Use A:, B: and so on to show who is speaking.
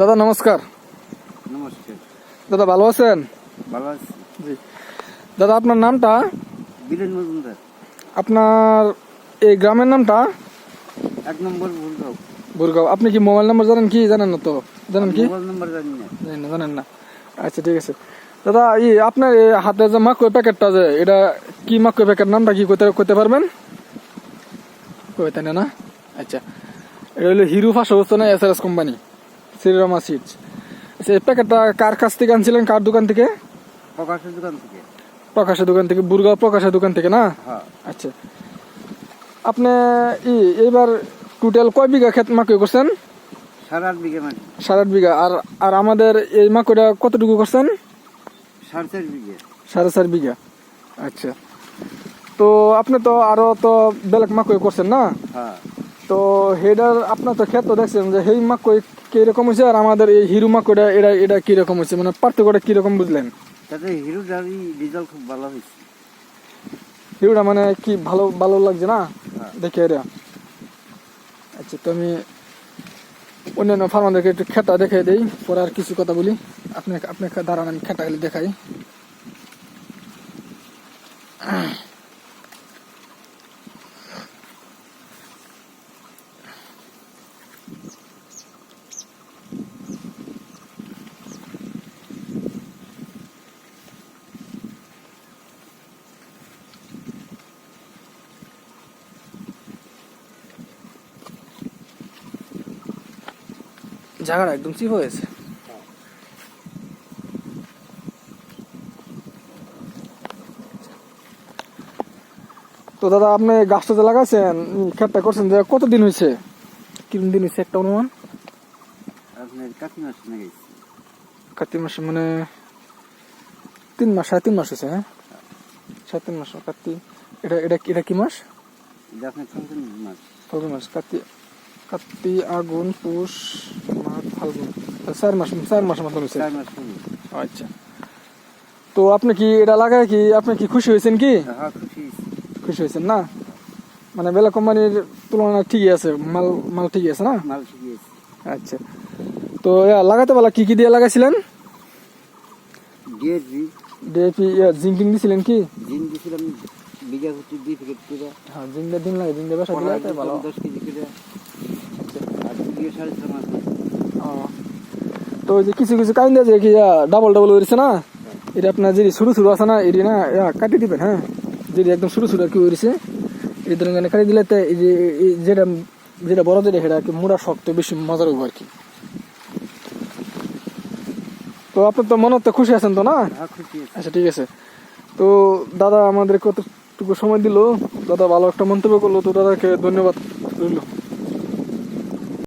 A: দাদা নমস্কার।
B: নমস্কার।
A: দাদা ভালো আছেন?
B: ভালো আছি।
A: জি দাদা, আপনার নামটা?
B: বীরেন মজুমদার।
A: আপনার এই গ্রামের নামটা?
B: 1 নম্বর ভুলগাঁও।
A: বুরগাঁও। আপনি কি মোবাইল নাম্বার জানেন কি? জানেন না তো? জানেন কি?
B: মোবাইল নাম্বার জানি না।
A: জানেন না। আচ্ছা ঠিক আছে দাদা, আপনার এই হাতে যে মাকই প্যাকেটটা, যে এটা কি মাকই প্যাকেট, নামটা কি কইতে পারবেন? কইতে না? আচ্ছা, এটা হলো হিরো 500 না SRS কোম্পানি, শ্রীরামা সিডস। আচ্ছা, এই প্যাকেটটা কার কাছ থেকে আনছিলেন, কার দোকান থেকে?
B: প্রকাশের দোকান থেকে।
A: প্রকাশের দোকান থেকে, বুরগাঁও প্রকাশের দোকান থেকে না?
B: হ্যাঁ।
A: আচ্ছা, আপনি এইবার টোটাল কয় বিঘা ক্ষেত মাকই করছেন?
B: 8.5 বিঘা মাটি।
A: 8.5 বিঘা। আর আমাদের এই মাকইটা কতটুকু করছেন?
B: 4.5 বিঘা।
A: 4.5 বিঘা। আচ্ছা, তো আপনি তো আরো তো বেলেগ মাকই করছেন না?
B: হ্যাঁ।
A: তো হেডার আপনার তো ক্ষেত তো দেখছেন যে সেই মাকই কিরকম হয়েছে, আর আমাদের এই হিরো মাকইটা এটা কিরকম হয়েছে, মানে পার্থক্যটা কিরকম বুঝলেন?
B: তাতে হিরোটারই রেজাল্ট খুব ভালো হয়েছে।
A: হিরোটা মানে কি ভালো ভালো লাগছে না?
B: হ্যাঁ।
A: দেখে এটা। আচ্ছা, তো আমি অন্যান্য ফার্মারদেরকে একটু খেতা দেখে দিই, পরে আর কিছু কথা বলি। আপনি দাঁড়ান, আমি খেতা গেলে দেখাই। জায়গাটা একদম চিপ হয়েছে। তো দাদা, আপনি গাছটা যে লাগাইছেন, খেতটা করছেন, যে কতদিন হয়েছে, কিরম দিন হয়েছে একটা অনুমান?
B: আপনার কাতি মাস লাগাইছি।
A: কার্তিক মাসে মানে 3 মাস, 3.5 মাস হয়েছে। হ্যাঁ, 3.5 মাস। কার্তিক, এটা এটা এটা কি মাস?
B: এটা আপনার ফাল্গুন মাস।
A: ফাল্গুন মাস। কার্তিক, আগুন, পৌষ, মাঘ, ফাল্গুন, 4 মাস মতন হয়েছে।
B: 4 মাস হলো।
A: আচ্ছা, তো আপনি কি এটা লাগায় কি আপনি কি খুশি হয়েছেন কি?
B: হ্যাঁ, খুশি হয়েছি।
A: খুশি হয়েছেন না? মানে বেলা কোম্পানির তুলনায় ঠিকই আছে, মাল ঠিকই আছে না?
B: মাল ঠিকই আছে।
A: আচ্ছা, তো লাগাতে বলা কি দিয়ে লাগাইছিলেন? ডিএপি, জিঙ্কিং দিছিলেন কি?
B: জিঙ্ক দিছিলাম বিঘা প্রতি 2 প্যাকেট করে।
A: হ্যাঁ, জিঙ্কের দিন লাগে, জিঙ্কের বেসা দিলে তাই ভালো।
B: 10 কেজি করে।
A: আচ্ছা,
B: আর 2 বিঘা 4.5 মাস।
A: ও, তো ওই যে কিছু কাইন্দা যে কি ডাবল উড়ছে না, এটা আপনার যে ছোট আছে না, এটি না কাটি দিবেন। হ্যাঁ, যদি একদম ছোট আর কি উড়ছে, এই ধরনের কাটি দিলে তো এই যে যেটা বড় যেটা সেটা আর কি মোড়া শক্ত বেশি মজার হবে আর কি। তো আপনার তো মনে তো খুশি আছেন তো না?
B: হ্যাঁ, খুশি আছি।
A: আচ্ছা ঠিক আছে। তো দাদা আমাদের কতটুকু সময় দিল, দাদা ভালো একটা মন্তব্য করলো, তো দাদাকে ধন্যবাদ রইল।